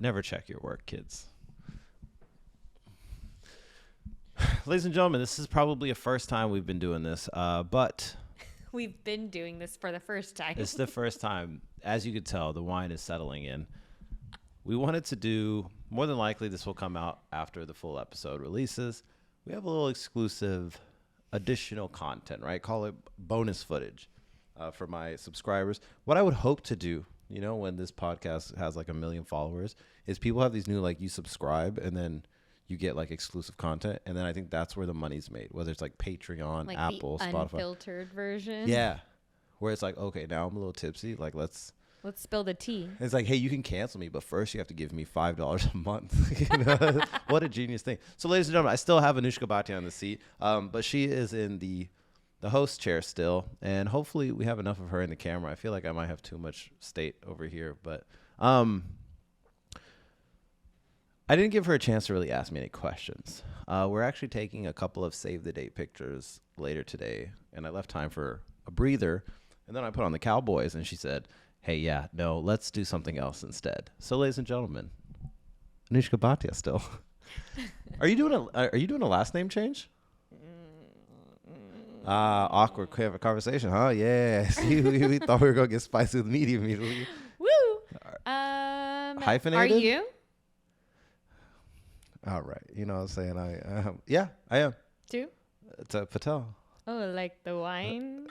Never check your work, kids. Ladies and gentlemen, this is probably a first time we've been doing this, but we've been doing this for the first time. It's the first time. As you could tell, the wine is settling in. We wanted to do, more than likely this will come out after the full episode releases. We have a little exclusive additional content, right? Call it bonus footage for my subscribers. What I would hope to do, you know, when this podcast has like 1 million followers, is people have these new, like, you subscribe and then you get like exclusive content, and then I think that's where the money's made, whether it's like Patreon, like Apple, the Spotify. Unfiltered version. Yeah. Where it's like, okay, now I'm a little tipsy. Like, let's spill the tea. It's like, hey, you can cancel me, but first you have to give me $5 a month. You know? What a genius thing. So, ladies and gentlemen, I still have Anushka Bhatia on the seat, but she is in the host chair still, and hopefully we have enough of her in the camera. I feel like I might have too much state over here, but I didn't give her a chance to really ask me any questions. We're actually taking a couple of save the date pictures later today, and I left time for a breather, and then I put on the Cowboys, and she said, hey, yeah, no, let's do something else instead. So, ladies and gentlemen, Anushka Bhatia still. Are you doing a last name change? Awkward conversation, huh? Yeah. See, we thought we were gonna get spicy with meat immediately. Woo. Hyphenated? Are you? All right. You know what I'm saying? Yeah, I am. Too? It's a Patel. Oh, like the wine?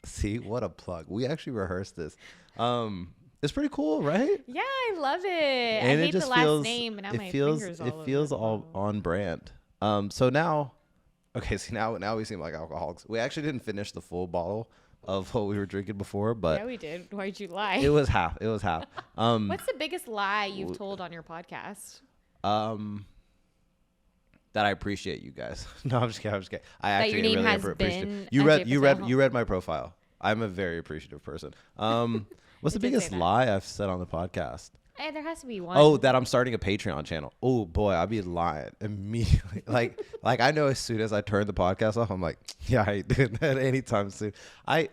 See, what a plug. We actually rehearsed this. It's pretty cool, right? Yeah, I love it. And I hate the last name, and now my fingers all over it feels all on brand. So now, okay, see, now we seem like alcoholics. We actually didn't finish the full bottle of what we were drinking before, but yeah, we did. Why'd you lie? It was half. What's the biggest lie you've told on your podcast? That I appreciate you guys. No, I'm just kidding. I that actually your name really has appreciate been you read my profile. I'm a very appreciative person. What's the biggest lie I've said on the podcast? There has to be one. Oh, that I'm starting a Patreon channel. Oh boy, I'd be lying immediately. like I know as soon as I turn the podcast off, I'm like, yeah, I ain't doing that anytime soon.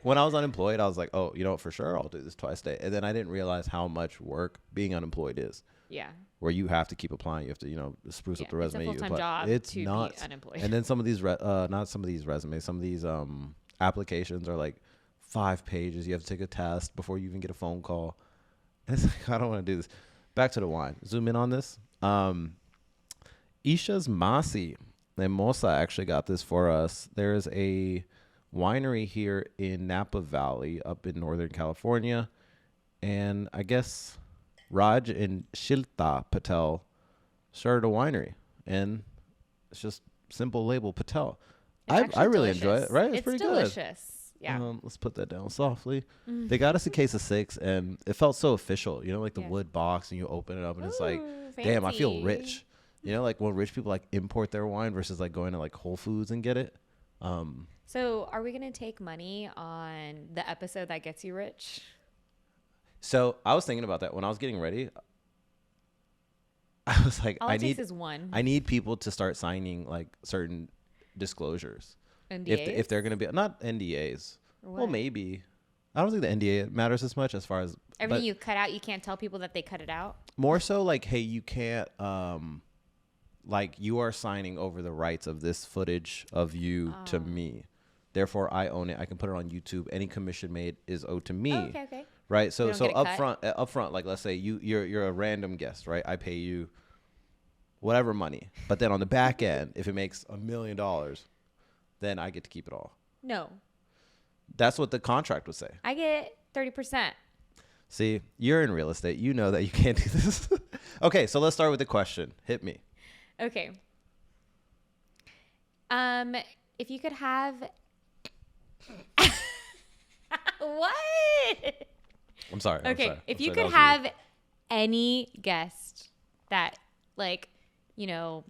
When I was unemployed, I was like, oh, you know what, for sure, I'll do this twice a day. And then I didn't realize how much work being unemployed is. Yeah. Where you have to keep applying, you have to, you know, spruce up the resume. It's a full-time job it's to nuts. be unemployed. And then some of these, not some of these resumes, some of these applications are like 5 pages. You have to take a test before you even get a phone call. And it's like, I don't want to do this. Back to the wine. Zoom in on this. Isha's Masi and Mosa actually got this for us. There's a winery here in Napa Valley up in Northern California. And I guess Raj and Shilta Patel started a winery. And it's just simple label Patel. I really enjoy it, right? It's pretty delicious. Good. Yeah. Let's put that down softly. They got us a case of 6, and it felt so official. You know, like the wood box, and you open it up, and it's like, damn, I feel rich. You know, like when rich people like import their wine versus like going to like Whole Foods and get it. So are we going to take money on the episode that gets you rich? So I was thinking about that when I was getting ready. I was like, I need people to start signing like certain disclosures. NDAs? If they're going to be, not NDAs. Well, maybe. I don't think the NDA matters as much as far as everything you cut out. You can't tell people that they cut it out. More so like, hey, you can't, like you are signing over the rights of this footage of you to me. Therefore, I own it. I can put it on YouTube. Any commission made is owed to me. Oh, okay. Right. So up front, like let's say you're a random guest, right? I pay you whatever money, but then on the back end, if it makes $1 million, then I get to keep it all. No. That's what the contract would say. I get 30%. See, you're in real estate. You know that you can't do this. Okay, so let's start with the question. Hit me. Okay. If you could have... What? I'm sorry. Okay, if you could have any guest that, like, you know,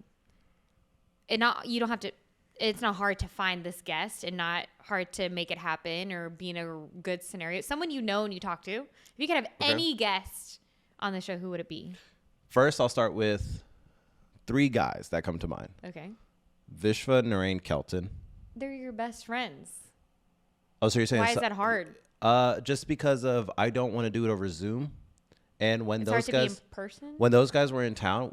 you don't have to... It's not hard to find this guest and not hard to make it happen or be in a good scenario. Someone you know and you talk to. If you could have any guest on the show, who would it be? First, I'll start with 3 guys that come to mind. Okay. Vishva, Narain, Kelton. They're your best friends. Oh, so you're saying... Why is that hard? Just because of I don't want to do it over Zoom. And when It's those hard to be in guys, person. when those guys were in town,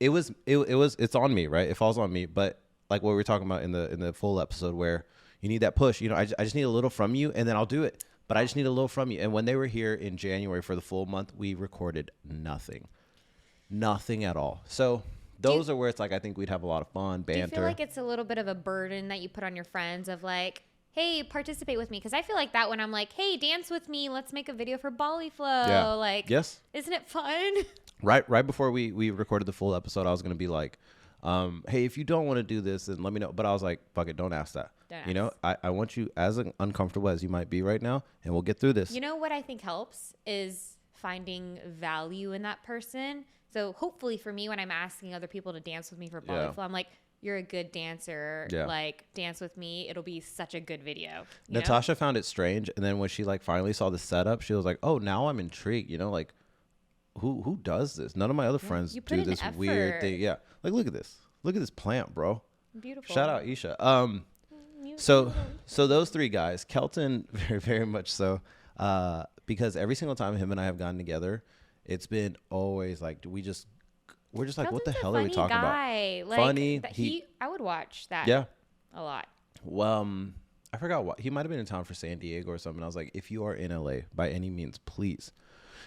it's on me, right? It falls on me. But like what we were talking about in the full episode, where you need that push. I just need a little from you, and then I'll do it. But I just need a little from you. And when they were here in January for the full month, we recorded nothing at all. So those are where it's like I think we'd have a lot of fun, banter. Do you feel like it's a little bit of a burden that you put on your friends of like, hey, participate with me? Because I feel like that when I'm like, hey, dance with me. Let's make a video for Bali Flow. Yeah. Like, yes. Isn't it fun? Right before we recorded the full episode, I was going to be like, hey, if you don't want to do this, then let me know. But I was like, fuck it, don't ask that. I want you as uncomfortable as you might be right now, and we'll get through this. You know what I think helps is finding value in that person. So hopefully for me, when I'm asking other people to dance with me for Bali Flow, I'm like, you're a good dancer. Yeah. Like, dance with me. It'll be such a good video. Natasha found it strange, and then when she like finally saw the setup, she was like, oh, now I'm intrigued. Like, who does this? None of my other friends do this weird thing. Yeah. Like, look at this plant, bro. Beautiful. Shout out Isha. So those three guys, Kelton, very, very much so, because every single time him and I have gotten together, it's been always like, we're just like, Kelton's what the hell a are we funny talking guy. about? Like, Funny. I would watch that. Yeah. A lot. Well, I forgot what he might have been in town for San Diego or something. I was like, if you are in LA by any means, please.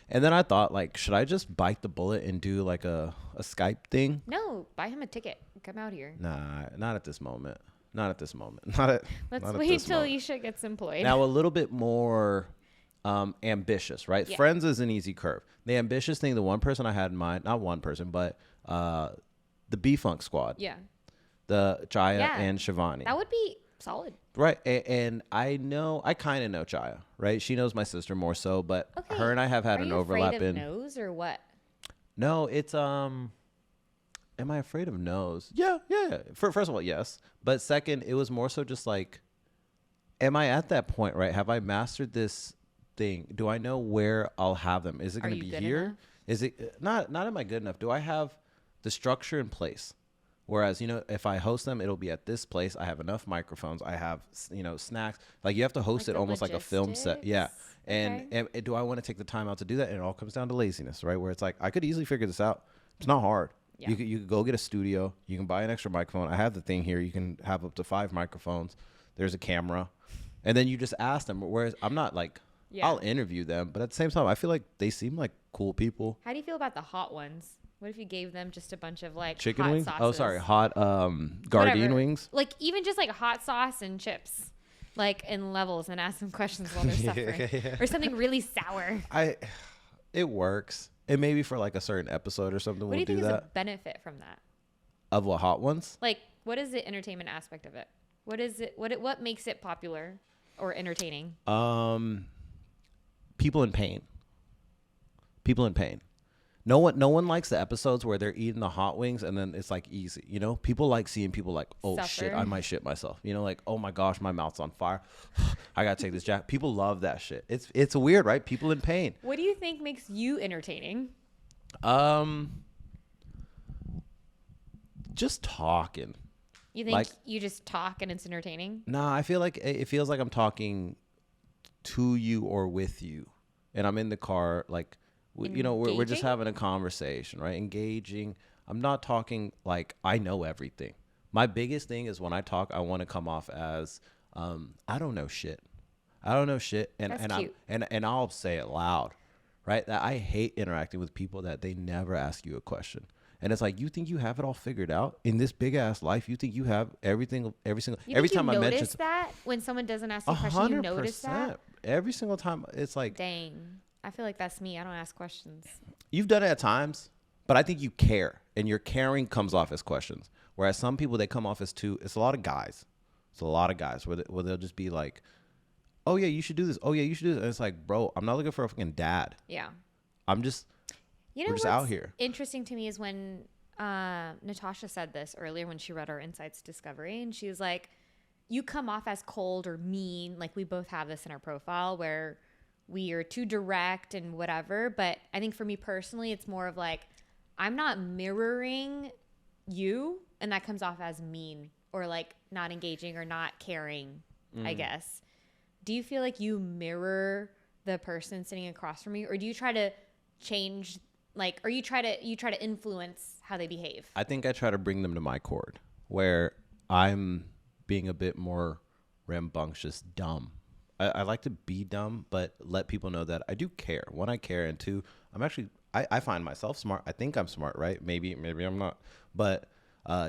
And then I thought, like, should I just bite the bullet and do like a Skype thing? No, buy him a ticket. Come out here. Nah, not at this moment. Let's wait till Isha gets employed. Now, a little bit more ambitious, right? Yeah. Friends is an easy curve. The ambitious thing, the one person I had in mind, not one person, but the BFunk squad. Yeah. The Jaya and Shivani. That would be solid. Right. And I kind of know Jaya, right? She knows my sister more so, but her and I have had an overlap in. Are you afraid of nose or what? No, it's, am I afraid of nose? Yeah. First of all, yes. But second, it was more so just like, am I at that point, right? Have I mastered this thing? Do I know where I'll have them? Is it going to be here? Enough? Is it not am I good enough? Do I have the structure in place? Whereas, if I host them, it'll be at this place. I have enough microphones. I have, snacks. Like, you have to host it almost like a film set. Yeah. And do I want to take the time out to do that? And it all comes down to laziness, right? Where it's like, I could easily figure this out. It's not hard. Yeah. You could go get a studio. You can buy an extra microphone. I have the thing here. You can have up to 5 microphones. There's a camera. And then you just ask them. Whereas I'm not like, I'll interview them. But at the same time, I feel like they seem like cool people. How do you feel about the hot ones? What if you gave them just a bunch of like chicken hot wings? sauces? Oh, sorry. Hot Gardein wings. Like even just like hot sauce and chips, like in levels, and ask them questions while they're suffering. Or something really sour. It works. It may be for like a certain episode or something. What do you think is a benefit from that? Of what, hot ones? Like, what is the entertainment aspect of it? What is it? What makes it popular or entertaining? People in pain. People in pain. No one likes the episodes where they're eating the hot wings and then it's like easy. People like seeing people like, oh suffer. Shit, I might shit myself. Like, oh my gosh, my mouth's on fire. I gotta take this jacket. People love that shit. It's weird, right? People in pain. What do you think makes you entertaining? Just talking. You think you just talk and it's entertaining? Nah, I feel like it feels like I'm talking to you or with you, and I'm in the car like. We're just having a conversation, right? Engaging. I'm not talking like I know everything. My biggest thing is when I talk, I want to come off as I don't know shit. And I'll say it loud, right? That I hate interacting with people that they never ask you a question. And it's like, you think you have it all figured out in this big ass life? You think you have every time I mention that when someone doesn't ask you a question, you notice that every single time. It's like, dang. I feel like that's me. I don't ask questions. You've done it at times, but I think you care, and your caring comes off as questions. Whereas some people, they come off as it's a lot of guys. It's a lot of guys where they'll just be like, oh yeah, you should do this. Oh yeah, you should do this. And it's like, bro, I'm not looking for a fucking dad. Yeah. We're just out here. Interesting to me is when Natasha said this earlier when she read our Insights Discovery, and she was like, you come off as cold or mean. Like, we both have this in our profile where we are too direct and whatever. But I think for me personally, it's more of like, I'm not mirroring you, and that comes off as mean or like not engaging or not caring, I guess. Do you feel like you mirror the person sitting across from you, or do you try to change, like, or you try to influence how they behave? I think I try to bring them to my chord where I'm being a bit more rambunctious, dumb. I like to be dumb, but let people know that I do care. One, I care, and two, I find myself smart. I think I'm smart, right? Maybe I'm not. But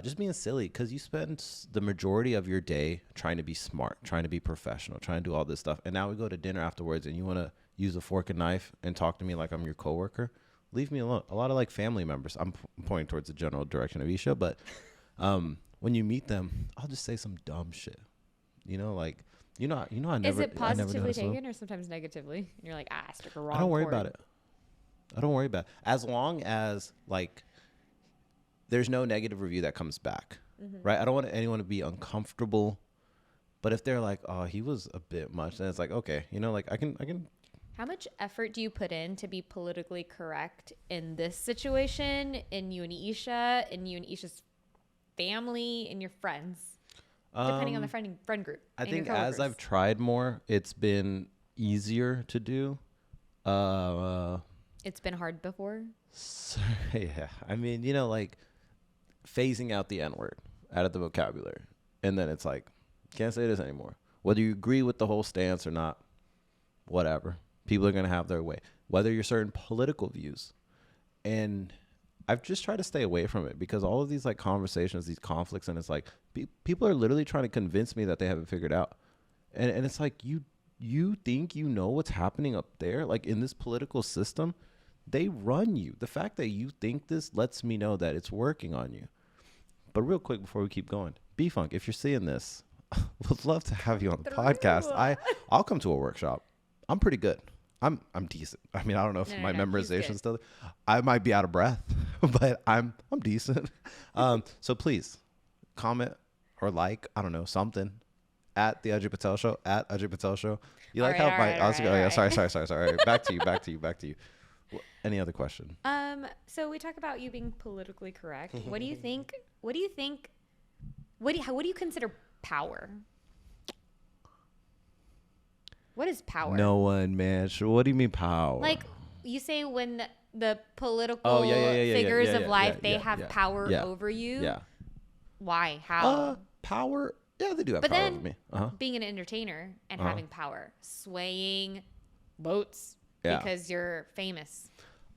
just being silly, because you spend the majority of your day trying to be smart, trying to be professional, trying to do all this stuff. And now we go to dinner afterwards and you want to use a fork and knife and talk to me like I'm your coworker. Leave me alone. A lot of like family members, I'm pointing towards the general direction of Isha, but when you meet them, I'll just say some dumb shit. Like, I never. Is it I never positively taken or sometimes negatively? And you're like, I struck a wrong I don't worry chord. about it. I don't worry about it. As long as like there's no negative review that comes back, right? I don't want anyone to be uncomfortable. But if they're like, oh, he was a bit much, then it's like, okay, like I can. How much effort do you put in to be politically correct in this situation, in you and Isha, in you and Isha's family, in your friends, depending on the friend group? I think as I've tried more, it's been easier to do. It's been hard before. So, yeah, I mean, like phasing out the N-word out of the vocabulary, and then it's like, can't say this anymore. Whether you agree with the whole stance or not, whatever. People are going to have their way. Whether you're certain political views. And I've just tried to stay away from it because all of these like conversations, these conflicts, and it's like people are literally trying to convince me that they haven't figured out. And it's like, you think you know what's happening up there? Like in this political system, they run you. The fact that you think this lets me know that it's working on you. But real quick before we keep going, BFunk, if you're seeing this, would love to have you on the podcast. I'll come to a workshop. I'm pretty good. I'm decent. I mean, I don't know if my memorization still. I might be out of breath, but I'm decent. So please comment or like, I don't know, something at the Ajay Patel Show, at Ajay Patel Show. You like how my I was going, oh yeah, sorry. Back to you. Any other question? So we talk about you being politically correct. What do you think? What do you consider power? What is power? No one, man. What do you mean power? Like you say when the political figures of life, they have power over you. Yeah. Why? How? Power. Yeah, they do have but power then, over me. Being an entertainer and having power, swaying votes because you're famous.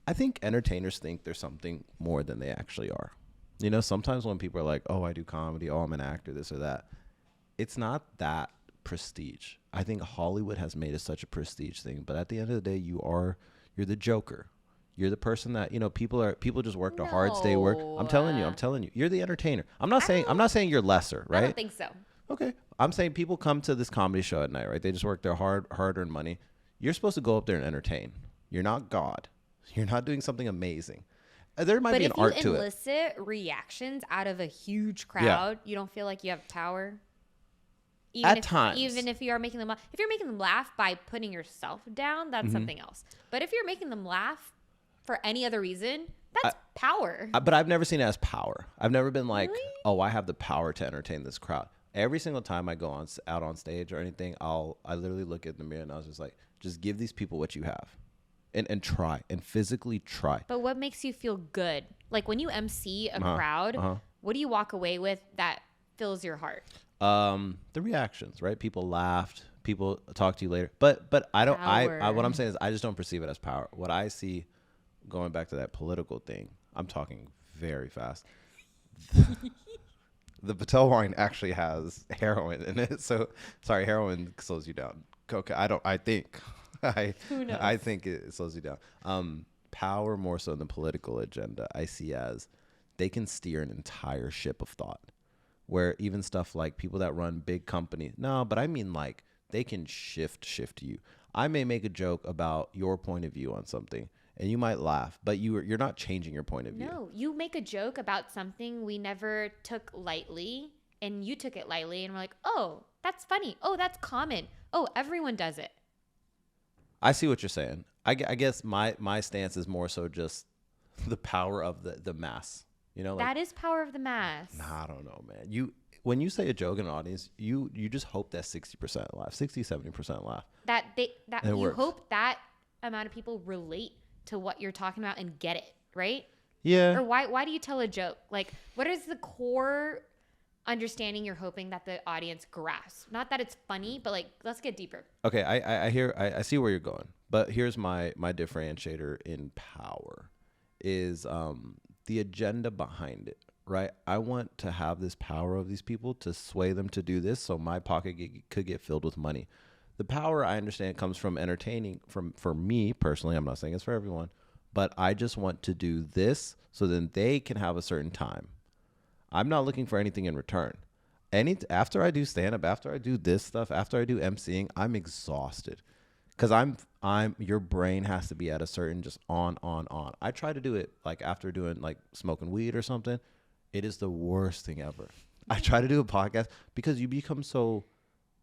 I think entertainers think there's something more than they actually are. Sometimes when people are like, oh, I do comedy, oh, I'm an actor, this or that, it's not that prestige. I think Hollywood has made it such a prestige thing, but at the end of the day, you're the Joker. You're the person that, people just worked a hard day work. I'm telling you, you're the entertainer. I'm not saying you're lesser, right? I don't think so. Okay. I'm saying people come to this comedy show at night, right? They just work their hard-earned money. You're supposed to go up there and entertain. You're not God. You're not doing something amazing. There might be an art to it. But if you elicit reactions out of a huge crowd, you don't feel like you have power? At times. Even if you are making them laugh. If you're making them laugh by putting yourself down, that's something else. But if you're making them laugh for any other reason, that's power. But I've never seen it as power. I've never been like, oh, I have the power to entertain this crowd. Every single time I go out on stage or anything, I literally look at the mirror and I was just like, just give these people what you have. And try and physically try. But what makes you feel good? Like when you MC a crowd, what do you walk away with that fills your heart? The reactions, right? People laughed. People talk to you later. But I don't. What I'm saying is I just don't perceive it as power. What I see, going back to that political thing, I'm talking very fast. The Patel wine actually has heroin in it. So sorry, heroin slows you down. Coca. I think. Who knows? I think it slows you down. Power more so than the political agenda, I see as they can steer an entire ship of thought. Where even stuff like people that run big companies, no, but I mean like they can shift you. I may make a joke about your point of view on something, and you might laugh, but you're not changing your point of view. No, you make a joke about something we never took lightly, and you took it lightly, and we're like, oh, that's funny. Oh, that's common. Oh, everyone does it. I see what you're saying. I guess my stance is more so just the power of the mass. Like, that is power of the mass. Nah, I don't know, man. When you say a joke in an audience, you just hope that 60% laugh, 60, 70% laugh. You hope that amount of people relate to what you're talking about and get it, right? Yeah. Or why do you tell a joke? Like, what is the core understanding you're hoping that the audience grasps? Not that it's funny, but like, let's get deeper. Okay, I see where you're going, but here's my differentiator in power is the agenda behind it, right? I want to have this power of these people to sway them to do this, so my pocket could get filled with money. The power, I understand, comes from entertaining. For me personally, I'm not saying it's for everyone, but I just want to do this so then they can have a certain time. I'm not looking for anything in return. After I do stand up, after I do this stuff, after I do emceeing, I'm exhausted because your brain has to be at a certain just on. I try to do it like after doing like smoking weed or something. It is the worst thing ever. I try to do a podcast because you become so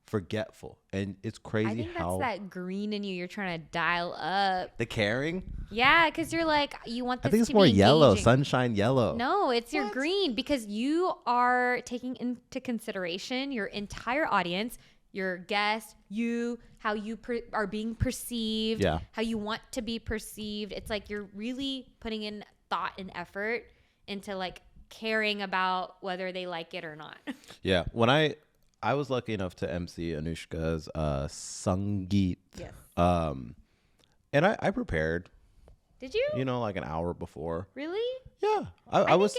forgetful, and it's crazy I think how that's that green in you. You're trying to dial up. the caring. Yeah, because you're like, you want this I think it's to more be yellow, engaging. sunshine yellow. No, it's your green because you are taking into consideration your entire audience, your guests, how you are being perceived, how you want to be perceived. It's like you're really putting in thought and effort into like caring about whether they like it or not. Yeah. When I was lucky enough to MC Anushka's Sangeet. Yes. And I prepared. Did you? You know, like an hour before. Really? Yeah. I was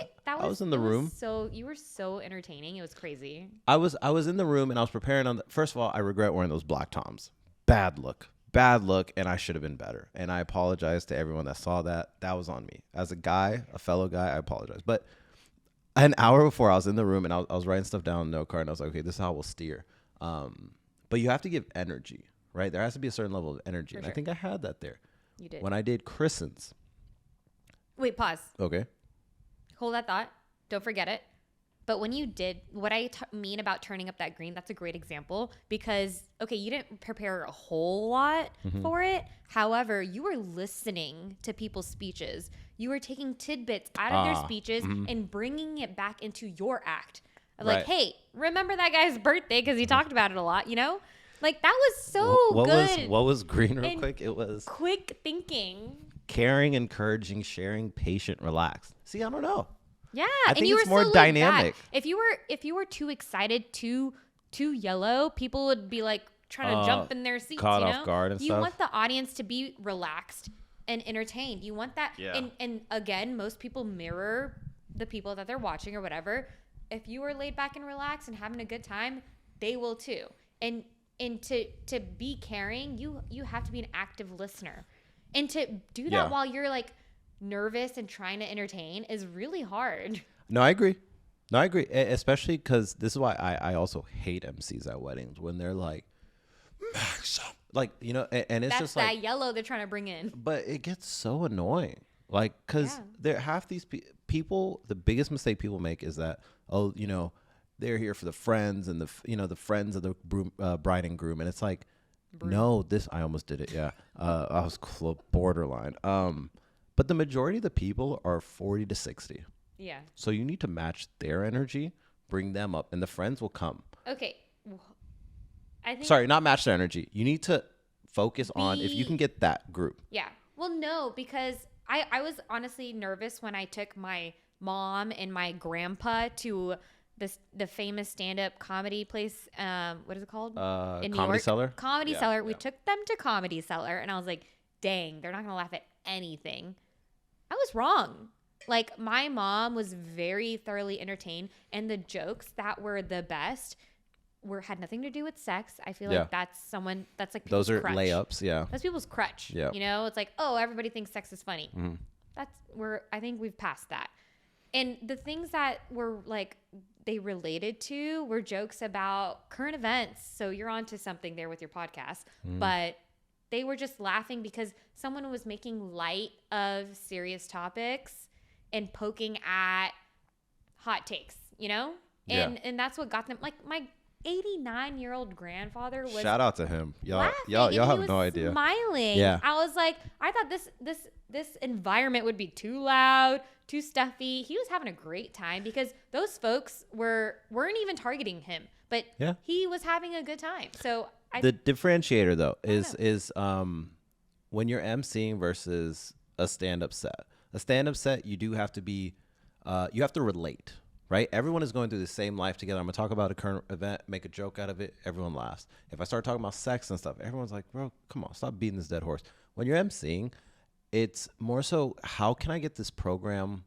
in the room. So you were so entertaining. It was crazy. I was in the room and I was preparing first of all, I regret wearing those black Toms. Bad look, and I should have been better. And I apologize to everyone that saw that. That was on me. As a fellow guy, I apologize. But an hour before, I was in the room and I was writing stuff down in the note card, and I was like, okay, this is how we'll steer. But you have to give energy, right? There has to be a certain level of energy. And I think I had that there. You did. When I did Christen's. Wait, pause. Okay. Hold that thought. Don't forget it. But when you did, what I mean about turning up that green, that's a great example because, okay, you didn't prepare a whole lot for it. However, you were listening to people's speeches. You were taking tidbits out of their speeches and bringing it back into your act. Like, hey, remember that guy's birthday because he talked about it a lot, you know? Like, that was so good. What was green real quick? It was quick thinking. Caring, encouraging, sharing, patient, relaxed. See, I don't know. Yeah, I think and you it's were more so dynamic. If you were too excited, too yellow, people would be like trying to jump in their seats. Caught you know? off guard and you stuff. want the audience to be relaxed and entertained. You want that. Yeah. And again, most people mirror the people that they're watching or whatever. If you are laid back and relaxed and having a good time, they will too. And to be caring, you have to be an active listener. And to do that while you're like nervous and trying to entertain is really hard. No, I agree. Especially because this is why I also hate MCs at weddings when they're like, like, you know, and it's That's just that like yellow they're trying to bring in. But it gets so annoying. Like, because there half these people, the biggest mistake people make is that, oh, you know, they're here for the friends and the friends of the bride and groom. And it's like, no, I almost did it. Yeah. I was borderline. But the majority of the people are 40 to 60. Yeah. So you need to match their energy, bring them up, and the friends will come. Okay. I think. Sorry, not match their energy. You need to focus on if you can get that group. Yeah. Well, no, because I was honestly nervous when I took my mom and my grandpa to the famous stand-up comedy place. What is it called? In New Comedy York? Cellar. Comedy Cellar. We took them to Comedy Cellar, and I was like, dang, they're not going to laugh at anything. I was wrong. Like, my mom was very thoroughly entertained, and the jokes that were the best had nothing to do with sex. I feel like that's like those are crutch. layups. Yeah. That's people's crutch. Yeah. You know, it's like, oh, everybody thinks sex is funny. I think we've passed that. And the things that were like they related to were jokes about current events. So you're onto something there with your podcast. But they were just laughing because someone was making light of serious topics and poking at hot takes, you know? And that's what got them. Like, my 89-year-old grandfather was shout out to him. Y'all laughing, have no idea. Smiling. Yeah. I was like, I thought this environment would be too loud, too stuffy. He was having a great time because those folks weren't even targeting him, but he was having a good time. So the differentiator though is when you're emceeing versus a stand-up set. A stand-up set, you do have to be, you have to relate, right? Everyone is going through the same life together. I'm going to talk about a current event, make a joke out of it. Everyone laughs. If I start talking about sex and stuff, everyone's like, bro, come on, stop beating this dead horse. When you're emceeing, it's more so, how can I get this program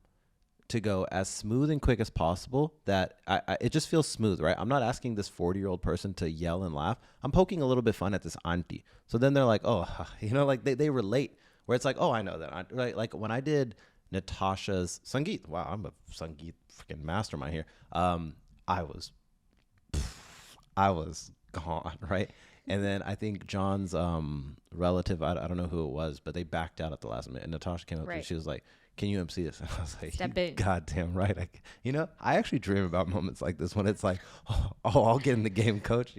to go as smooth and quick as possible that it just feels smooth, right? I'm not asking this 40-year-old person to yell and laugh. I'm poking a little bit fun at this auntie. So then they're like, oh, like they relate, where it's like, oh, I know that. Right? Like when I did Natasha's Sangeet, wow, I'm a Sangeet freaking mastermind here. I was gone, right? And then I think John's relative, I don't know who it was, but they backed out at the last minute. And Natasha came up to me. She was like, can you MC this? And I was like, goddamn right. I actually dream about moments like this when it's like, oh, I'll get in the game, coach,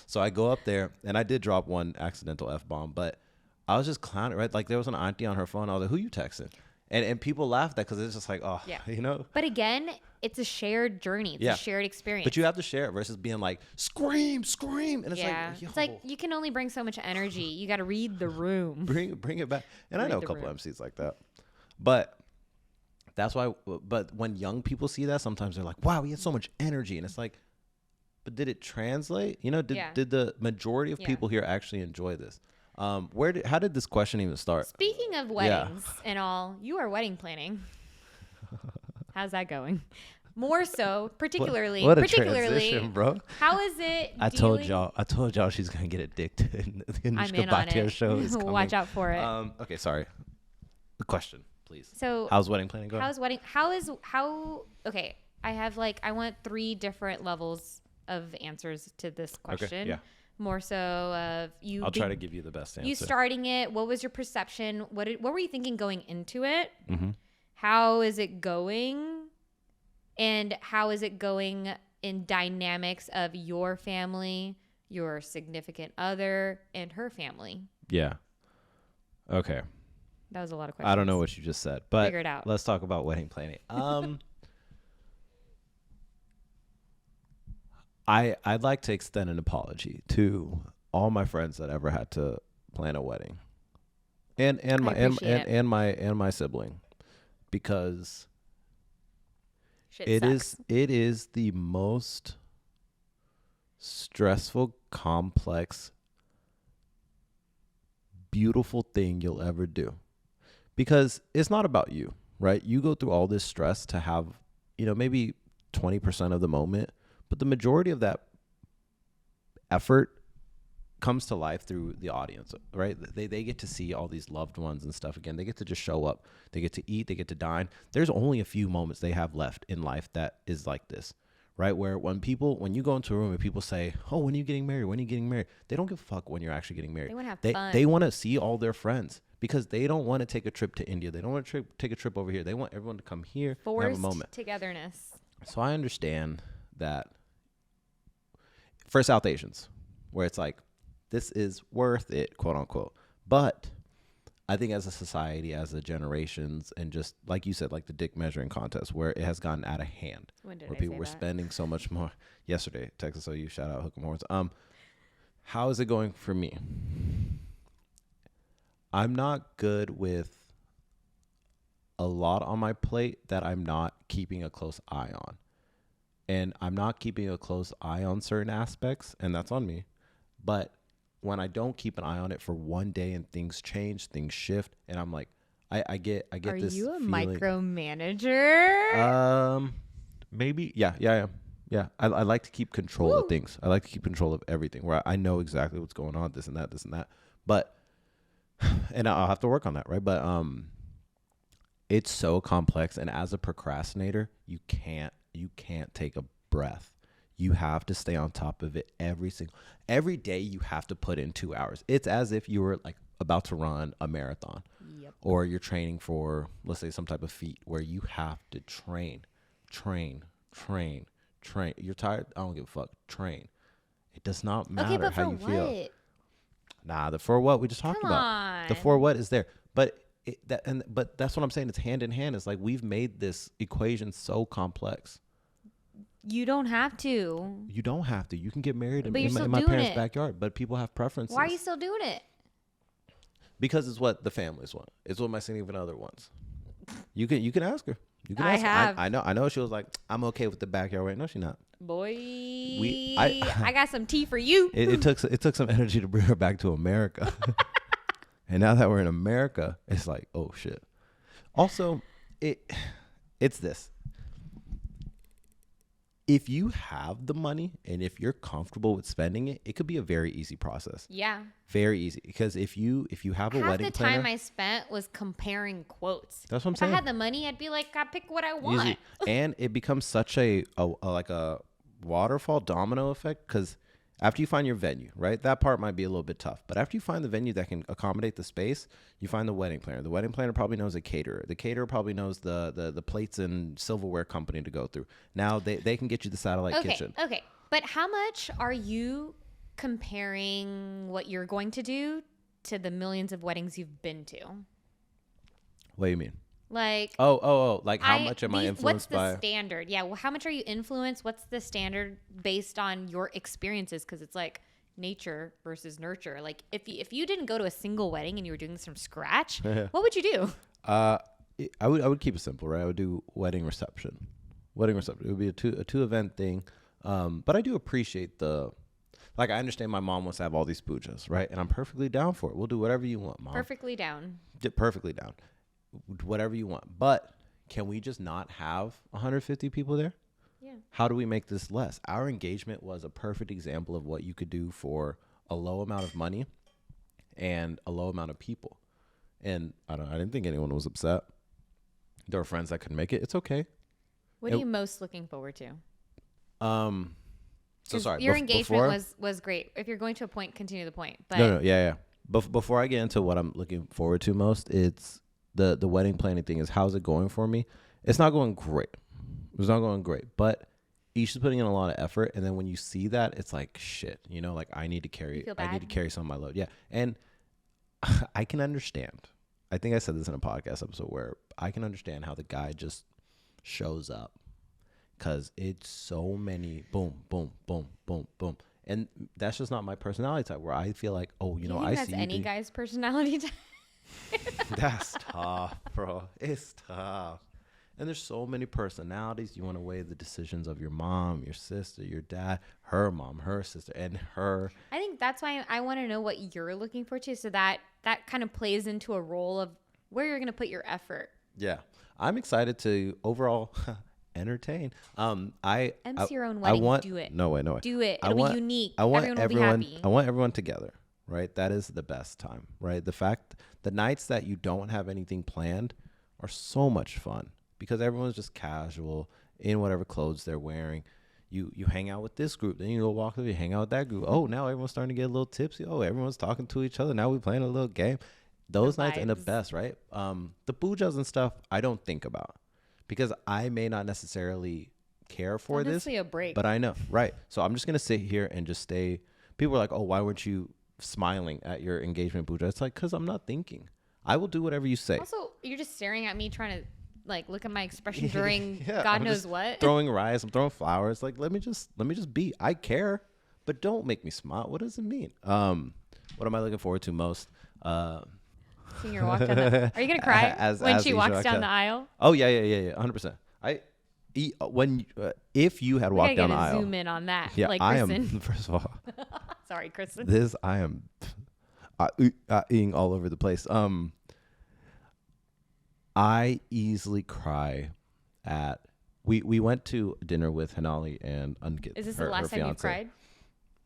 So I go up there, and I did drop one accidental F-bomb, but I was just clowning, right? Like there was an auntie on her phone. I was like, who you texting? And people laughed at because it's just like, oh, yeah. But again, it's a shared journey. It's a shared experience. But you have to share it versus being like, scream. And it's like, it's like you can only bring so much energy. You got to read the room. Bring it back. And I know a couple MCs like that. But that's why, but when young people see that, sometimes they're like, wow, he has so much energy. And it's like, but did it translate? Did the majority of people here actually enjoy this? How did this question even start? Speaking of weddings and all, you are wedding planning. How's that going? More so, particularly, what a transition, bro. How is it? I told y'all she's gonna get addicted. The Anushka Bhatia Show is coming. Watch out for it. Okay, sorry. The question, please. So, how's wedding planning going? Okay, I want 3 different levels of answers to this question. Okay, yeah. More so of you. I'll try to give you the best answer. You starting it. What was your perception? What were you thinking going into it? Mm-hmm. How is it going? And how is it going in dynamics of your family, your significant other, and her family? Yeah. Okay. That was a lot of questions. I don't know what you just said, but figure it out. Let's talk about wedding planning. I'd like to extend an apology to all my friends that ever had to plan a wedding, and my sibling, because it is the most stressful, complex, beautiful thing you'll ever do, because it's not about you, right? You go through all this stress to have, maybe 20% of the moment. But the majority of that effort comes to life through the audience, right? They get to see all these loved ones and stuff again. They get to just show up. They get to eat. They get to dine. There's only a few moments they have left in life that is like this, right? Where when you go into a room and people say, oh, when are you getting married? When are you getting married? They don't give a fuck when you're actually getting married. They want to have fun. They want to see all their friends because they don't want to take a trip to India. They don't want to take a trip over here. They want everyone to come here and have a moment. Forced togetherness. So I understand that. For South Asians, where it's like, this is worth it, quote unquote. But I think as a society, as a generations, and just like you said, like the dick measuring contest, where it has gotten out of hand, where people were spending so much more. Yesterday, Texas OU, shout out Hook 'em Horns. How is it going for me? I'm not good with a lot on my plate that I'm not keeping a close eye on. And I'm not keeping a close eye on certain aspects, and that's on me. But when I don't keep an eye on it for one day and things change, things shift, and I'm like, I get this feeling. Are you a micromanager? Maybe. Yeah, I am. Yeah, I like to keep control of things. I like to keep control of everything, where I know exactly what's going on, this and that. But, and I'll have to work on that, right? But it's so complex, and as a procrastinator, you can't take a breath. You have to stay on top of it every day. You have to put in 2 hours. It's as if you were like about to run a marathon, or you're training for, let's say, some type of feat where you have to train. You're tired? I don't give a fuck. Train. It does not matter how you feel. Nah, the for what we just talked about. The for what is there, but but that's what I'm saying. It's hand in hand. It's like we've made this equation so complex. You don't have to. You don't have to. You can get married in my parents' backyard, but people have preferences. Why are you still doing it? Because it's what the families want. It's what my significant other wants. You can ask her. You can I ask have. her. I know she was like, I'm okay with the backyard wedding. No, she's not. Boy, I I got some tea for you. It took some energy to bring her back to America. And now that we're in America, it's like, oh shit. Also, it's this. If you have the money and if you're comfortable with spending it, it could be a very easy process. Yeah. Very easy. Because if you have a wedding Half the planner, time I spent was comparing quotes. That's what I'm if saying. I had the money, I'd be like, I pick what I want. easy. And it becomes such a like a waterfall domino effect, because after you find your venue, right, that part might be a little bit tough, but after you find the venue that can accommodate the space, you find the wedding planner. The wedding planner probably knows a caterer. The caterer probably knows the plates and silverware company to go through. Now they can get you the satellite kitchen. Okay. But how much are you comparing what you're going to do to the millions of weddings you've been to? What do you mean? Like, like how much am I influenced by? What's the standard? Yeah, well, how much are you influenced? What's the standard based on your experiences? Because it's like nature versus nurture. Like if you didn't go to a single wedding and you were doing this from scratch, what would you do? I would keep it simple, right? I would do wedding reception. It would be a two event thing. But I do appreciate I understand my mom wants to have all these pujas, right? And I'm perfectly down for it. We'll do whatever you want, Mom. Perfectly down. Perfectly down. Whatever you want. But can we just not have 150 people there? Yeah. How do we make this less? Our engagement was a perfect example of what you could do for a low amount of money and a low amount of people. And I didn't think anyone was upset. There were friends that couldn't make it. It's okay. What are you most looking forward to? So sorry. Your engagement was great. If you're going to a point, continue the point. But Yeah. Before I get into what I'm looking forward to most, it's the wedding planning thing. Is how's it going for me? It's not going great. But each is putting in a lot of effort, and then when you see that, it's like shit. Like I need to carry some of my load. Yeah, and I can understand. I think I said this in a podcast episode where I can understand how the guy just shows up, because it's so many boom, boom, boom, boom, boom. And that's just not my personality type, where I feel like, I see any guy's personality type. That's tough, bro. It's tough. And there's so many personalities. You want to weigh the decisions of your mom, your sister, your dad, her mom, her sister, and her. I think that's why I want to know what you're looking for too, so that kind of plays into a role of where you're going to put your effort. Yeah. I'm excited to overall entertain. I MC your own wedding. Do it. No way. Do it. It'll be unique. Everyone will be happy. I want everyone together, right? That is the best time, right? The nights that you don't have anything planned are so much fun, because everyone's just casual in whatever clothes they're wearing. You hang out with this group, then you go walk through, you hang out with that group. Oh, now everyone's starting to get a little tipsy. Oh, everyone's talking to each other. Now we're playing a little game. Those nights end up best, right? The pujas and stuff I don't think about, because I may not necessarily care for this. Honestly, a break. But I know, right? So I'm just going to sit here and just stay. People are like, oh, why weren't you smiling at your engagement puja? It's like, because I'm not thinking. I will do whatever you say. Also, you're just staring at me trying to look at my expression during God I'm knows what. Throwing rice, I'm throwing flowers. Like, let me just be. I care, but don't make me smile. What does it mean? What am I looking forward to most? Seeing her walk down are you gonna cry when she walks down the aisle? Oh yeah, 100%. If you had walked down the aisle, zoom in on that. Yeah, like I Kristen. am. First of all, sorry, Kristen. I am eating all over the place. I easily cry at. We went to dinner with Hanali and Ankit. Is this the last time you cried?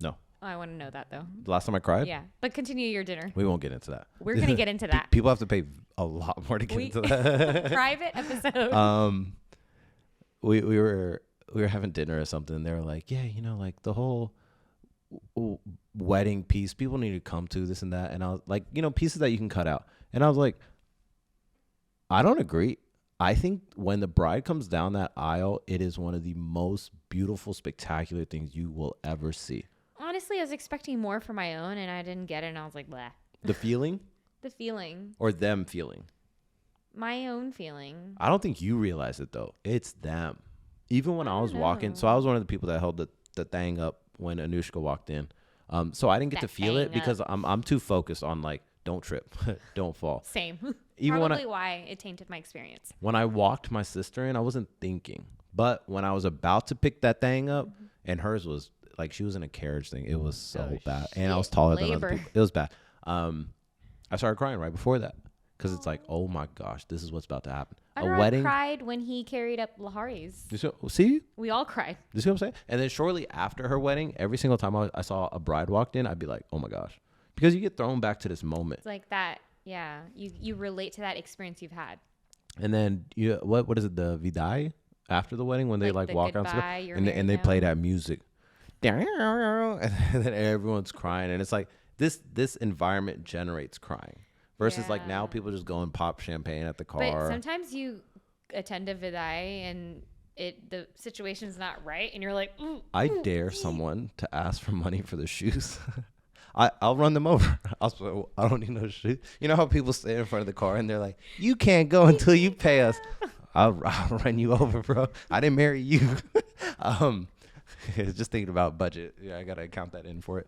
No. Oh, I want to know that though. The last time I cried? Yeah, but continue your dinner. We won't get into that. We're gonna get into that. People have to pay a lot more to get into that. Private episode. We were having dinner or something, and they were like, yeah, like the whole wedding piece, people need to come to this and that, and I was like, pieces that you can cut out, and I was like, I don't agree. I think when the bride comes down that aisle, it is one of the most beautiful, spectacular things you will ever see. Honestly, I was expecting more for my own, and I didn't get it, and I was like, blah. The feeling? The feeling. Or them feeling? My own feeling. I don't think you realize it, though. It's them. Even when I was walking, so I was one of the people that held the thing up when Anushka walked in. So I didn't get to feel it because I'm too focused on, like, don't trip, don't fall. Same. Even Probably why it tainted my experience. When I walked my sister in, I wasn't thinking. But when I was about to pick that thing up, and hers was like, she was in a carriage thing. It was so bad. And I was taller than other people. It was bad. I started crying right before that. Because it's like, oh my gosh, this is what's about to happen. I A wedding. cried when he carried up Lahari's. See? We all cried. You see what I'm saying? And then shortly after her wedding, every single time I saw a bride walked in, I'd be like, oh my gosh. Because you get thrown back to this moment. It's like that. Yeah. You relate to that experience you've had. And then, what is it, the Vidai? After the wedding, when they like walk out and they play that music. And then everyone's crying. And it's like, this environment generates crying. Versus like now people just go and pop champagne at the car. But sometimes you attend a vidai and the situation's not right and you're like, ooh, I dare someone to ask for money for the shoes. I'll run them over. I don't need no shoes. You know how people stay in front of the car and they're like, you can't go until you pay us. I'll run you over, bro. I didn't marry you. Just thinking about budget. Yeah, I got to account that in for it.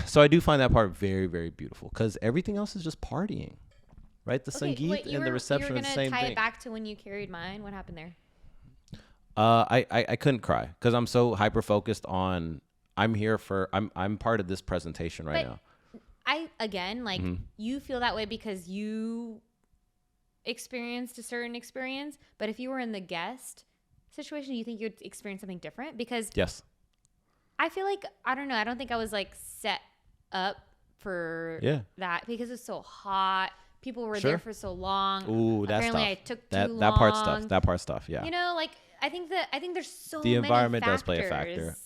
So I do find that part very, very beautiful because everything else is just partying, right? The sangeet and the reception are the same thing. You were going to tie it back to when you carried mine. What happened there? I couldn't cry because I'm so hyper focused on I'm part of this presentation right now. You feel that way because you experienced a certain experience, but if you were in the guest situation, you think you'd experience something different? Because yes. I feel like, I don't know, I don't think I was like set up for that because it's so hot. People were there for so long. Ooh, that's Apparently tough. I took too long. That part's tough, yeah. You know, like I think there's so the many environment factors. does play a factor.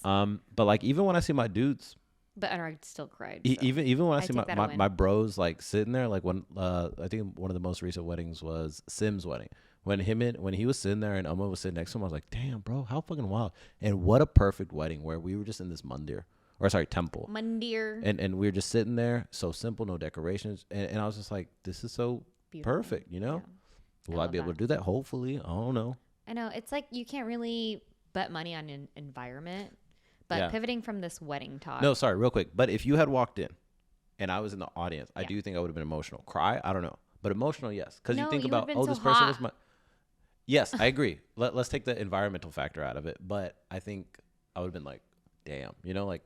But like even when I see my dudes, but I still cried. So even when I see my bros like sitting there, like when I think one of the most recent weddings was Sim's wedding. When he was sitting there and Uma was sitting next to him, I was like, damn, bro, how fucking wild. And what a perfect wedding where we were just in this temple. Mandir. And we were just sitting there, so simple, no decorations. And I was just like, this is so beautiful. Perfect, you know? Yeah. Will I be able to do that? Hopefully. I don't know. I know. It's like you can't really bet money on an environment. But pivoting from this wedding talk. No, sorry, real quick. But if you had walked in and I was in the audience, I do think I would have been emotional. Cry? I don't know. But emotional, yes. Because you think about, this person was my... Yes, I agree. Let's take the environmental factor out of it. But I think I would have been like, damn. You know, like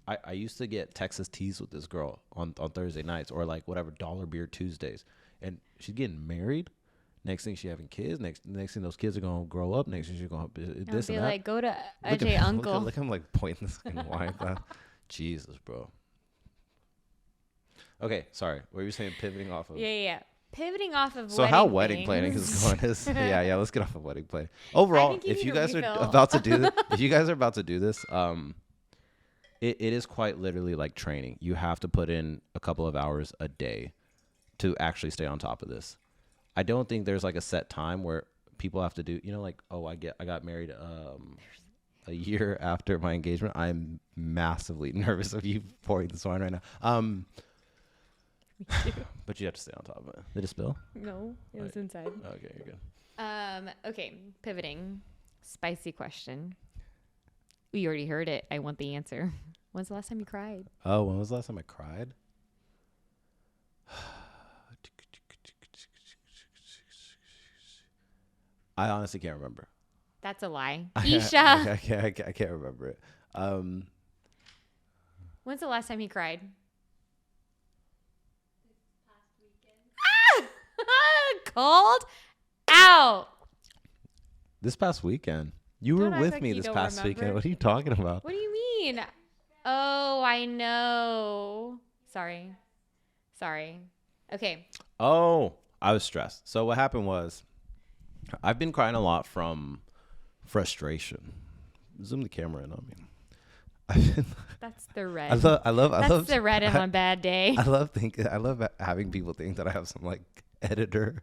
I used to get Texas teas with this girl on Thursday nights or like whatever, dollar beer Tuesdays. And she's getting married. Next thing she having kids. Next thing those kids are going to grow up. Next thing she's going to this and that. Like, go to Ajay uncle. Look, I'm like pointing this fucking wine glass. Jesus, bro. Okay, sorry. What were you saying? Pivoting off of? Yeah. Pivoting off of so how wedding planning is going is let's get off of wedding planning. Overall, if you guys are about to do this, it is quite literally like training. You have to put in a couple of hours a day to actually stay on top of this. I don't think there's like a set time where people have to do, you know, like, oh, I got married a year after my engagement. I'm massively nervous of you pouring this wine right now. But you have to stay on top of it. Did it spill? No, it was inside. Okay, you're good. Okay, pivoting. Spicy question. We already heard it. I want the answer. When's the last time you cried? Oh, when was the last time I cried? I honestly can't remember. That's a lie. Isha. I can't remember it. When's the last time he cried? Called out. This past weekend. You were with me this past weekend. What are you talking about? What do you mean? Oh, I know. Sorry. Okay. Oh, I was stressed. So what happened was I've been crying a lot from frustration. Zoom the camera in on me. That's the red. I love the red on a bad day. I love having people think that I have some like editor.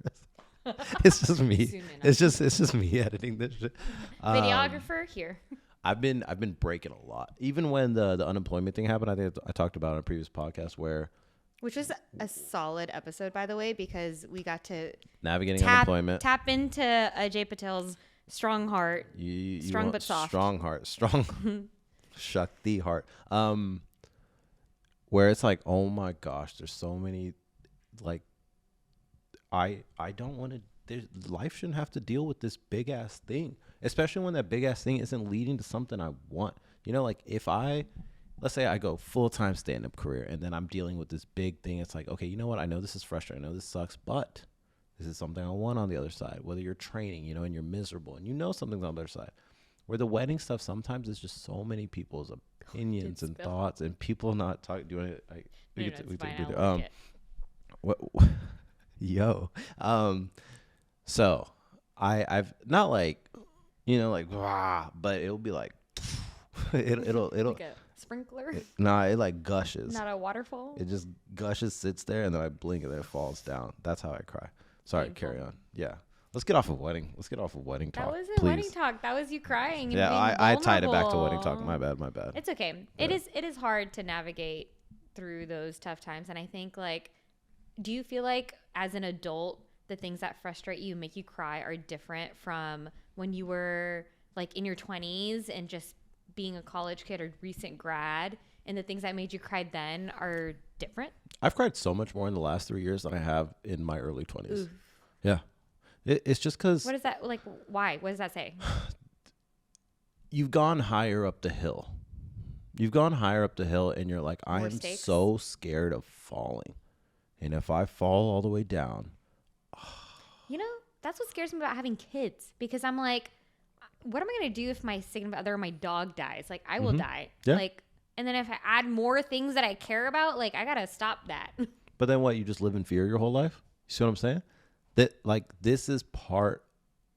It's just me. It's just me editing this shit. Videographer here. I've been breaking a lot. Even when the unemployment thing happened, I think I talked about it on a previous podcast which was a solid episode, by the way, because we got to navigating unemployment. Tap into Ajay Patel's strong heart. Strong but soft. Strong heart. Strong. Shakti heart. where it's like, oh my gosh, there's so many, like, I don't want to. Life shouldn't have to deal with this big ass thing, especially when that big ass thing isn't leading to something I want. You know, like if let's say I go full time stand up career and then I'm dealing with this big thing. It's like, okay, you know what? I know this is frustrating. I know this sucks, but this is something I want on the other side. Whether you're training, you know, and you're miserable and you know something's on the other side. Where the wedding stuff sometimes is just so many people's opinions and thoughts and people not talking. Do you want to? We can do that. What? Yo. So I've not like, you know, like, rah, but it'll be like, it'll like a sprinkler. It like gushes. Not a waterfall. It just gushes, sits there, and then I blink and then it falls down. That's how I cry. Sorry, painful. Carry on. Yeah. Let's get off of wedding. Let's get off of wedding talk. That wasn't wedding talk. That was you crying. And I tied it back to wedding talk. My bad. It's okay. Yeah. It is hard to navigate through those tough times. And I think, like, do you feel like as an adult, the things that frustrate you, make you cry, are different from when you were like in your 20s and just being a college kid or recent grad, and the things that made you cry then are different? I've cried so much more in the last 3 years than I have in my early 20s. Oof. Yeah. It's just because... What is that? Like, why? What does that say? You've gone higher up the hill. And you're like, I am so scared of falling. And if I fall all the way down... You know, that's what scares me about having kids, because I'm like, what am I going to do if my significant other or my dog dies? Like, I will die. Yeah. Like, and then if I add more things that I care about, like, I got to stop that. But then what? You just live in fear your whole life? You see what I'm saying? That, like, this is part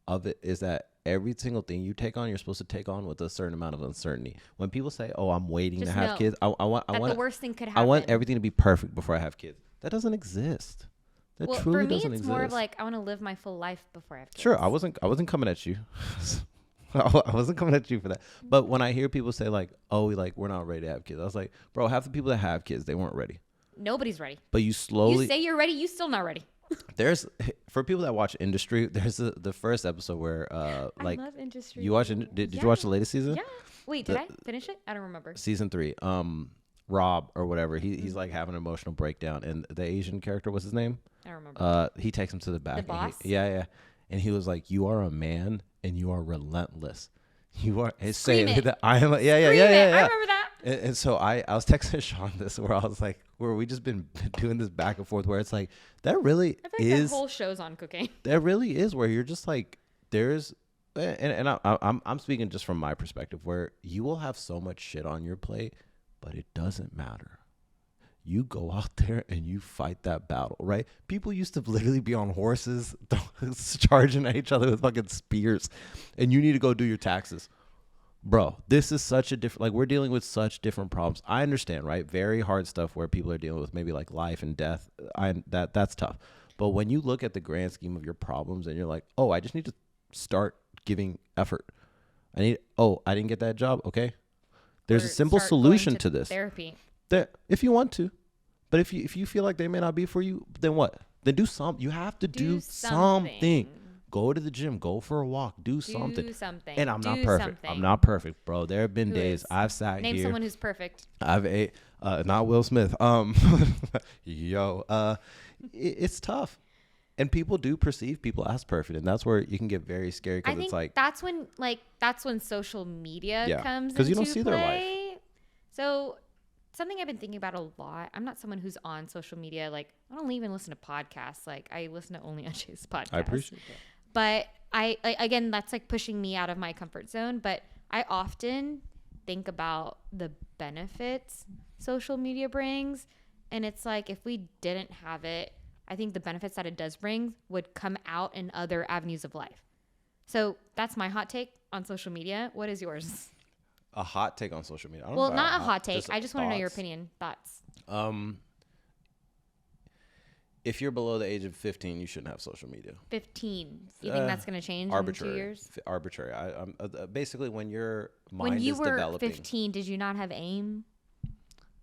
of it, is that every single thing you take on, you're supposed to take on with a certain amount of uncertainty. When people say, oh, I'm waiting just to have kids, I want the worst thing could happen. I want everything to be perfect before I have kids. That doesn't exist. That well, truly for me, doesn't it's exist. more of like, I want to live my full life before I have kids. Sure, I wasn't coming at you. I wasn't coming at you for that. But when I hear people say like, oh, like, we're not ready to have kids, I was like, bro, half the people that have kids, they weren't ready. Nobody's ready. But you slowly... You say you're ready, you still not ready. There's, for people that watch Industry, there's the first episode where like... I love Industry. You watch did you watch the latest season? Yeah. Wait, did I finish it? I don't remember. Season 3. Rob or whatever, he's like having an emotional breakdown, and the Asian character, what's his name? I don't remember. He takes him to the back. The boss? And he was like, you are a man and you are relentless. You are Scream it. I am I remember that. And so I was texting Sean this, where I was like, where we just been doing this back and forth, where it's like, that really I think is the whole show's on cocaine. That really is where you're just like, there's and I'm speaking just from my perspective, where you will have so much shit on your plate, but it doesn't matter. You go out there and you fight that battle, right? People used to literally be on horses charging at each other with fucking spears, and you need to go do your taxes. Bro, this is such a different, like, we're dealing with such different problems. I understand, right? Very hard stuff where people are dealing with maybe like life and death. That's tough. But when you look at the grand scheme of your problems and you're like, oh, I just need to start giving effort. I didn't get that job. Okay. There's a simple solution to this. Therapy. If you want to, but if you feel like they may not be for you, then what? Then do something. You have to do something. Go to the gym. Go for a walk. Do something. And I'm not perfect. I'm not perfect, bro. There have been days I've sat here. Name someone who's perfect. Not Will Smith. It's tough. And people do perceive people as perfect, and that's where you can get very scary, because it's like that's when social media comes because you don't into see play. Their life. So something I've been thinking about a lot. I'm not someone who's on social media. Like, I don't even listen to podcasts. Like, I listen to only Ajay's podcast. I appreciate that. But again, that's like pushing me out of my comfort zone. But I often think about the benefits social media brings, and it's like, if we didn't have it, I think the benefits that it does bring would come out in other avenues of life. So that's my hot take on social media. What is yours? A hot take on social media? Well, not a hot take. I just want to know your opinion, thoughts. If you're below the age of 15, you shouldn't have social media. 15. You think that's going to change in 2 years? Arbitrary. Basically, when your mind is developing. When you were 15, did you not have AIM?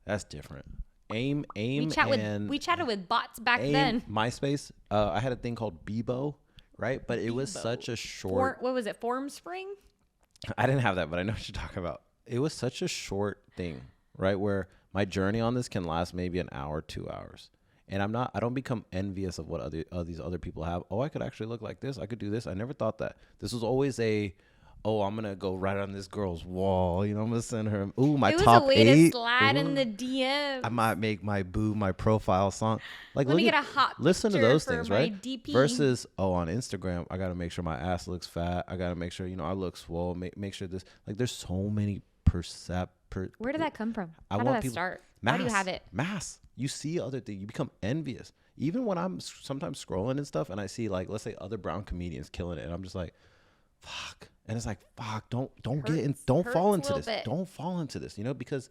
That's different. AIM, we chatted with bots back then. MySpace. I had a thing called Bebo, right? But it was such a short. What was it? Formspring? I didn't have that, but I know what you're talking about. It was such a short thing, right? Where My journey on this can last maybe an hour, 2 hours. And I don't become envious of what these other people have. Oh, I could actually look like this. I could do this. I never thought that. This was always I'm going to go right on this girl's wall. I'm going to send her, my top 8. It was a way to slide in the DM. I might make my profile song. Like, Let me get a hot listen to picture those for things, my right? DP. Versus, on Instagram, I got to make sure my ass looks fat. I got to make sure, I look swole. Make sure this, like, there's so many Where did that come from? How did that start? Mass, Why do you have it? Mass. You see other things. You become envious. Even when I'm sometimes scrolling and stuff and I see, like, let's say other brown comedians killing it. And I'm just like, fuck. And it's like, fuck, don't fall into this. Bit. Don't fall into this, because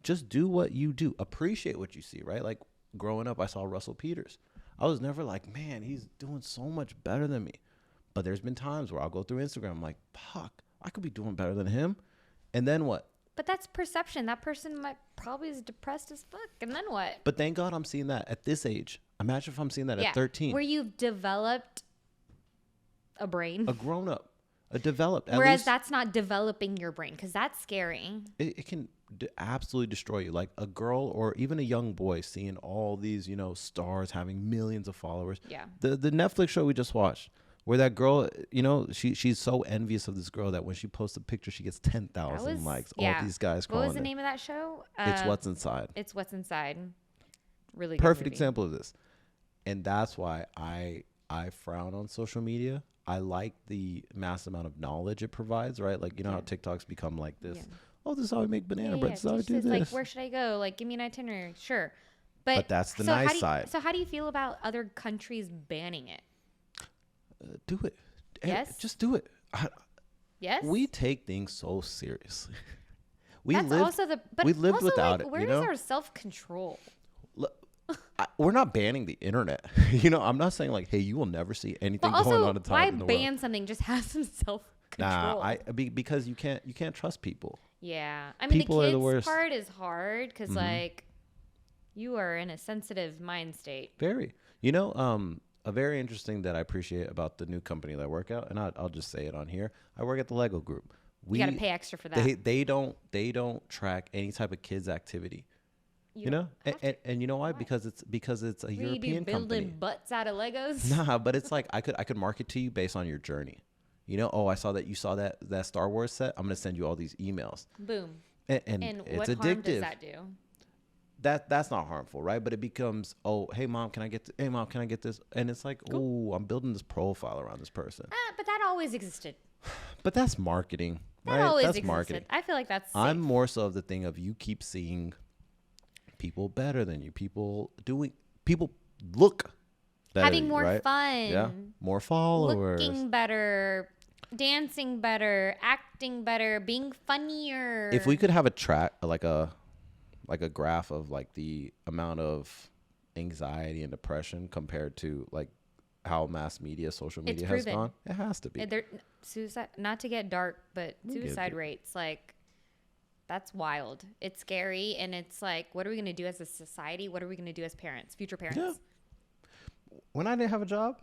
just do what you do. Appreciate what you see, right? Like, growing up, I saw Russell Peters. I was never like, man, he's doing so much better than me. But there's been times where I'll go through Instagram, I'm like, fuck, I could be doing better than him. And then what? But that's perception. That person probably is depressed as fuck. And then what? But thank God I'm seeing that at this age. Imagine if I'm seeing that at 13. Where you've developed a brain. A grown up. A developed. Whereas that's not developing your brain, because that's scary. It can absolutely destroy you. Like a girl or even a young boy seeing all these, stars having millions of followers. Yeah. The Netflix show we just watched, where that girl, she's so envious of this girl that when she posts a picture, she gets 10,000 likes. Yeah. All these guys calling What was the name of that show? It's What's Inside. It's What's Inside. Really Perfect good movie. example of this. And that's why I frown on social media. I like the mass amount of knowledge it provides, right? Like, how TikTok's become like this. Yeah. Oh, this is how I make banana bread. This is how I do this. Like, where should I go? Like, give me an itinerary. Sure. But that's the nice side. So how do you feel about other countries banning it? Do it. Yes. Just do it. Yes. We take things so seriously. We lived without it. Where is our self-control? We're not banning the internet. I'm not saying like, hey, you will never see anything going on in the world. Why ban something? Just have some self-control. Because you can't trust people. Yeah. I mean, people the kids are the worst. part is hard because like you are in a sensitive mind state. Very. A very interesting that I appreciate about the new company that I work at, and I'll just say it on here. I work at the Lego Group. You got to pay extra for that. They don't track any type of kids activity. And you know why? Because it's a European company. Building butts out of Legos. Nah, but it's like I could market to you based on your journey. I saw that you saw that Star Wars set. I'm gonna send you all these emails. Boom. And what it's addictive. harm does that do? That's not harmful, right? But it becomes, hey mom, can I get this? And it's like, cool. I'm building this profile around this person. But that always existed. But that's marketing. That always existed. Marketing. I feel like that's safe. I'm more so of the thing of you keep seeing people better than you, people look better, having more right? fun, yeah, more followers, looking better, dancing better, acting better, being funnier. If we could have a track, like a graph of like the amount of anxiety and depression compared to like how mass media, social media has gone, it has to be. Suicide, not to get dark, but suicide rates, like, that's wild. It's scary, and it's like, what are we going to do as a society? What are we going to do as parents, future parents? Yeah. When I didn't have a job,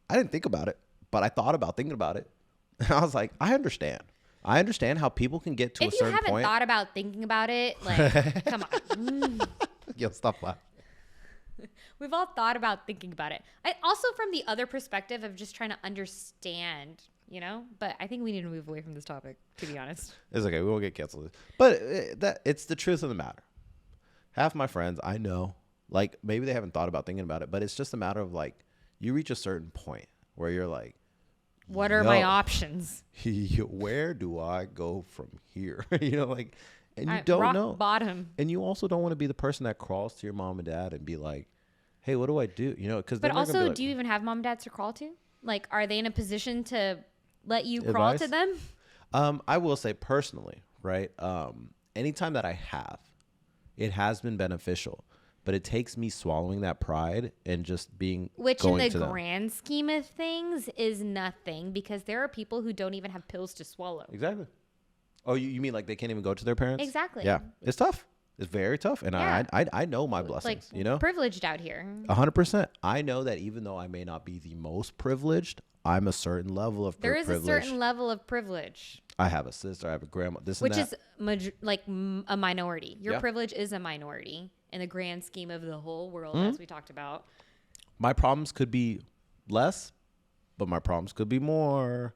I didn't think about it, but I thought about thinking about it. And I was like, I understand. I understand how people can get to a certain point. If you haven't thought about thinking about it, like, come on. Yo, stop laughing. We've all thought about thinking about it. Also from the other perspective of just trying to understand, but I think we need to move away from this topic, to be honest. It's okay. We won't get canceled. But it's the truth of the matter. Half my friends, I know, like, maybe they haven't thought about thinking about it, but it's just a matter of like, you reach a certain point where you're like, what are my options? Where do I go from here? And you don't know. Bottom. And you also don't want to be the person that crawls to your mom and dad and be like, hey, what do I do? But also, do you even have mom and dads to crawl to? Like, are they in a position to let you crawl to them? I will say personally, right? Anytime that I have, it has been beneficial. But it takes me swallowing that pride and just being Which in the grand scheme of things is nothing, because there are people who don't even have pills to swallow. Exactly. Oh, you mean like they can't even go to their parents? Exactly. Yeah. It's tough. It's very tough. And I know my blessings, privileged out here. 100%. I know that even though I may not be the most privileged, I'm a certain level of There is privilege. a certain level of privilege, I have a sister, I have a grandma, this and which that. is a minority. Your Yeah. privilege is a minority in the grand scheme of the whole world, Mm-hmm. as we talked about. My problems could be less, but my problems could be more.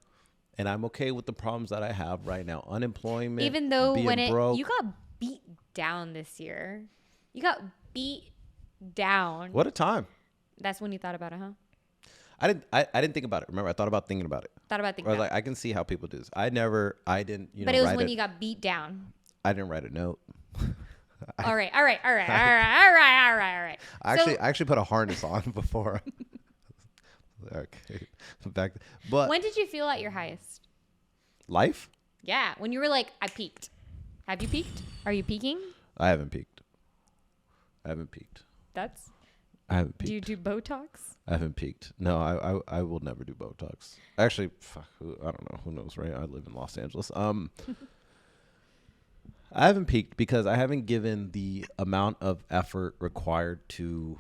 And I'm okay with the problems that I have right now. Unemployment, Even though being broke. you got beat down this year, you got beat down. What a time. That's when you thought about it, huh? I didn't think about it. Remember, I thought about thinking about it. Thought about I thinking was about like, it. I can see how people do this. I didn't, But it was write when it. you got beat down. I didn't write a note. All right. I actually put a harness on before. Okay, but When did you feel at your highest? life, Yeah, when you were like, I peaked. Have you peaked? Are you peaking? I haven't peaked. I haven't Do you peaked. do Botox? I haven't peaked. No, I will never do Botox. Actually, I don't know. Who knows, right? I live in Los Angeles. I haven't peaked because I haven't given the amount of effort required to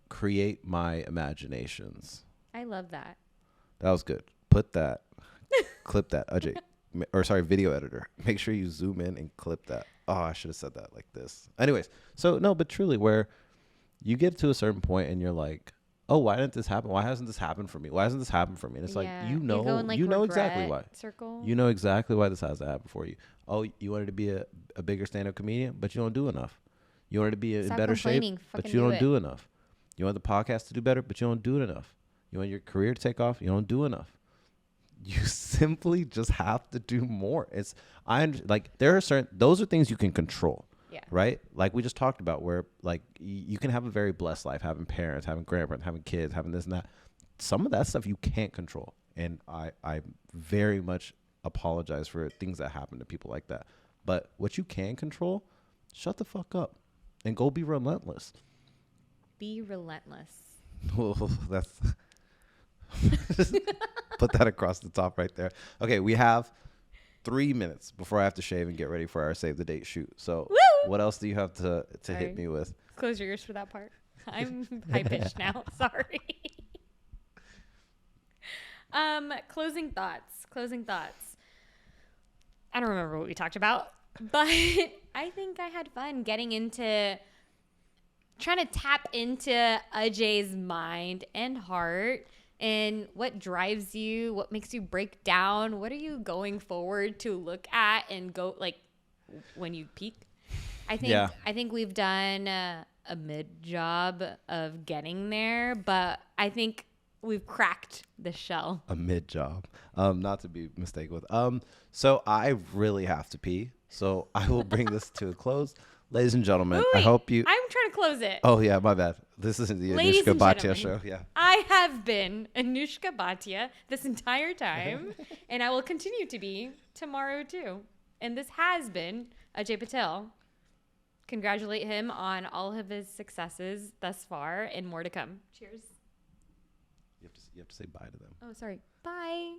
create my imaginations. I love that. That was good. Clip that, Ajay. Video editor. Make sure you zoom in and clip that. Oh, I should have said that like this. Anyways, so no, but truly, where you get to a certain point and you're like, oh, why didn't this happen? Why hasn't this happened for me? Why hasn't this happened for me? And it's like, Yeah. you go in, like, know exactly why. regret circle. You know exactly why this hasn't happened for you. Oh, you wanted to be a bigger stand-up comedian, but you don't do enough. You wanted to be in Stop better shape, complaining. but Fucking you do don't it. do enough. You want the podcast to do better, but you don't do it enough. You want your career to take off, you don't do enough. You simply just have to do more. There are those are things you can control. Yeah. Right? Like we just talked about, where like you can have a very blessed life, having parents, having grandparents, having kids, having this and that. Some of that stuff you can't control. And I very much apologize for things that happen to people like that. But what you can control, shut the fuck up and go be relentless. Be relentless. That's put that across the top right there. Okay, we have 3 minutes before I have to shave and get ready for our save the date shoot. So Woo! what else do you have to Sorry. hit me with? Close your ears for that part. I'm high pitched now. Sorry. Closing thoughts. I don't remember what we talked about, but I think I had fun getting into trying to tap into Ajay's mind and heart and what drives you, what makes you break down, what are you going forward to look at and go like when you peak. I think we've done a mid job of getting there, but I think we've cracked the shell. A mid job, not to be mistaken with. So I really have to pee, so I will bring this to a close. Ladies and gentlemen, Wait, I hope you. I'm trying to close it. Oh yeah, my bad. This isn't the Ladies Anushka and Bhatia gentlemen, Show. Yeah. I have been Anushka Bhatia this entire time, and I will continue to be tomorrow too. And this has been Ajay Patel. Congratulate him on all of his successes thus far and more to come. Cheers. You have to say bye to them. Oh, sorry. Bye.